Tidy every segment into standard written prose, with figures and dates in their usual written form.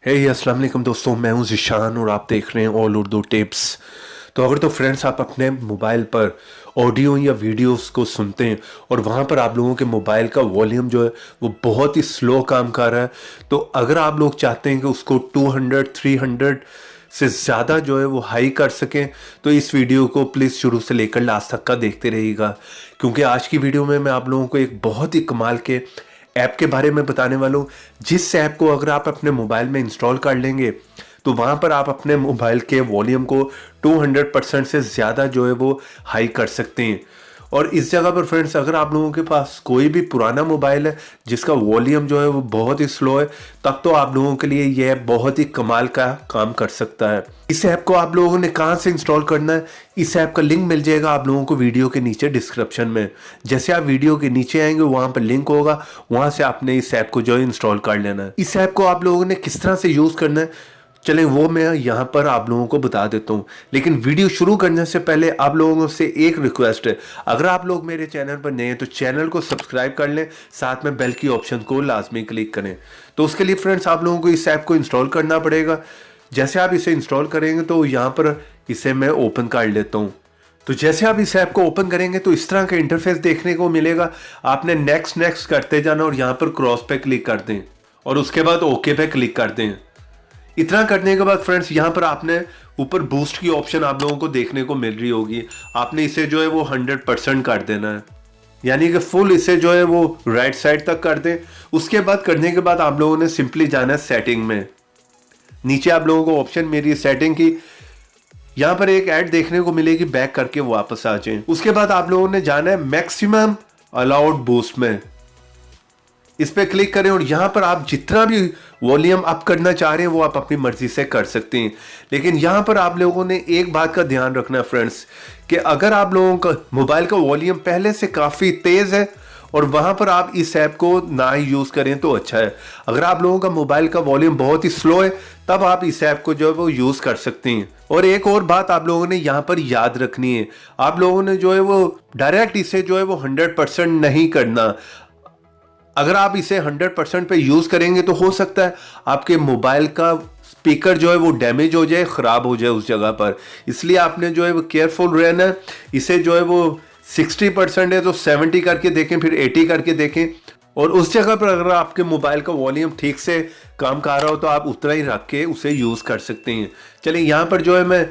अस्सलाम वालेकुम दोस्तों, मैं हूं ज़िशान और आप देख रहे हैं ऑल उर्दू टिप्स। तो अगर तो फ्रेंड्स आप अपने मोबाइल पर ऑडियो या वीडियोस को सुनते हैं और वहाँ पर आप लोगों के मोबाइल का वॉल्यूम जो है वो बहुत ही स्लो काम कर रहा है, तो अगर आप लोग चाहते हैं कि उसको 200 300 से ज़्यादा जो है वो हाई कर सकें, तो इस वीडियो को प्लीज़ शुरू से लेकर लास्ट तक का देखते रहिएगा, क्योंकि आज की वीडियो में मैं आप लोगों को एक बहुत ही कमाल के ऐप के बारे में बताने वाला हूँ। जिस ऐप को अगर आप अपने मोबाइल में इंस्टॉल कर लेंगे तो वहाँ पर आप अपने मोबाइल के वॉल्यूम को 200% से ज़्यादा जो है वो हाई कर सकते हैं। और इस जगह पर फ्रेंड्स, अगर आप लोगों के पास कोई भी पुराना मोबाइल है जिसका वॉल्यूम जो है वो बहुत ही स्लो है, तब तो आप लोगों के लिए यह ऐप बहुत ही कमाल का काम कर सकता है। इस ऐप को आप लोगों ने कहाँ से इंस्टॉल करना है, इस ऐप का लिंक मिल जाएगा आप लोगों को वीडियो के नीचे डिस्क्रिप्शन में। जैसे आप वीडियो के नीचे आएंगे वहाँ पर लिंक होगा, वहाँ से आपने इस ऐप को जो है इंस्टॉल कर लेना है। इस ऐप को आप लोगों ने किस तरह से यूज़ करना है, चले वो मैं यहाँ पर आप लोगों को बता देता हूँ। लेकिन वीडियो शुरू करने से पहले आप लोगों से एक रिक्वेस्ट है, अगर आप लोग मेरे चैनल पर नए हैं तो चैनल को सब्सक्राइब कर लें, साथ में बेल की ऑप्शन को लाजमी क्लिक करें। तो उसके लिए फ्रेंड्स आप लोगों को इस ऐप को इंस्टॉल करना पड़ेगा। जैसे आप इसे इंस्टॉल करेंगे तो यहाँ पर इसे मैं ओपन कर लेता हूँ। तो जैसे आप इस ऐप को ओपन करेंगे तो इस तरह का इंटरफेस देखने को मिलेगा। आपने नेक्स्ट करते जाना और यहाँ पर क्रॉस पे क्लिक कर दें और उसके बाद ओके पे क्लिक कर दें। इतना करने के बाद फ्रेंड्स यहाँ पर आपने ऊपर बूस्ट की ऑप्शन आप लोगों को देखने को मिल रही होगी। आपने इसे जो है वो 100% कर देना है, यानी कि फुल इसे जो है वो राइट साइड तक कर दें। उसके बाद करने के बाद आप लोगों ने सिंपली जाना है सेटिंग में। नीचे आप लोगों को ऑप्शन मेरी सेटिंग की, यहाँ पर एक ऐड देखने को मिलेगी, बैक करके वापस आ जाएं। उसके बाद आप लोगों ने जाना है मैक्सिमम अलाउड बूस्ट में, इस पे क्लिक करें और यहाँ पर आप जितना भी वॉल्यूम अप करना चाह रहे हैं वो आप अपनी मर्जी से कर सकते हैं। लेकिन यहाँ पर आप लोगों ने एक बात का ध्यान रखना है फ्रेंड्स, कि अगर आप लोगों का मोबाइल का वॉल्यूम पहले से काफ़ी तेज़ है और वहाँ पर आप इस ऐप को ना ही यूज़ करें तो अच्छा है। अगर आप लोगों का मोबाइल का वॉल्यूम बहुत ही स्लो है तब आप इस ऐप को जो है वो यूज़ कर सकते हैं। और एक और बात आप लोगों ने यहाँ पर याद रखनी है, आप लोगों ने जो है वो डायरेक्ट इसे जो है वो 100% नहीं करना। अगर आप इसे 100% पे यूज़ करेंगे तो हो सकता है आपके मोबाइल का स्पीकर जो है वो डैमेज हो जाए, ख़राब हो जाए उस जगह पर। इसलिए आपने जो है वो केयरफुल रहना है। इसे जो है वो 60% है तो 70 करके देखें, फिर 80 करके देखें। और उस जगह पर अगर आपके मोबाइल का वॉल्यूम ठीक से काम कर रहा हो तो आप उतना ही रख के उसे यूज़ कर सकते हैं। चलिए यहाँ पर जो है मैं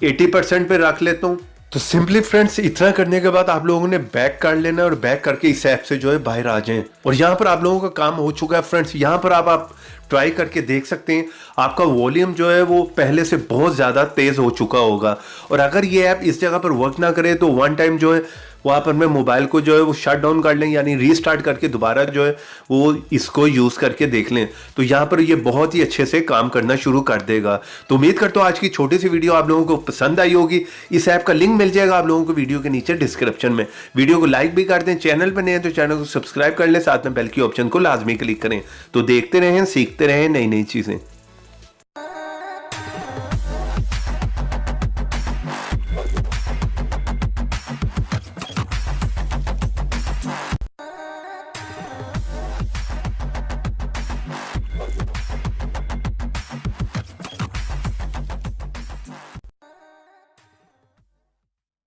80% पे रख लेता हूँ। तो सिंपली फ्रेंड्स, इतना करने के बाद आप लोगों ने बैक कर लेना है और बैक करके इस ऐप से जो है बाहर आ जाएं। और यहाँ पर आप लोगों का काम हो चुका है फ्रेंड्स। यहाँ पर आप ट्राई करके देख सकते हैं, आपका वॉल्यूम जो है वो पहले से बहुत ज़्यादा तेज़ हो चुका होगा। और अगर ये ऐप इस जगह पर वर्क ना करे तो वन टाइम जो है वहाँ पर मैं मोबाइल को जो है वो शट डाउन कर लें, यानी रीस्टार्ट करके दोबारा जो है वो इसको यूज़ करके देख लें, तो यहाँ पर ये बहुत ही अच्छे से काम करना शुरू कर देगा। तो उम्मीद करता हूँ आज की छोटी सी वीडियो आप लोगों को पसंद आई होगी। इस ऐप का लिंक मिल जाएगा आप लोगों को वीडियो के नीचे डिस्क्रिप्शन में। वीडियो को लाइक भी कर दें, चैनल पर नए हैं तो चैनल को सब्सक्राइब कर लें, साथ में बेल की ऑप्शन को लाजमी क्लिक करें। तो देखते रहें, सीखते रहें नई नई चीज़ें।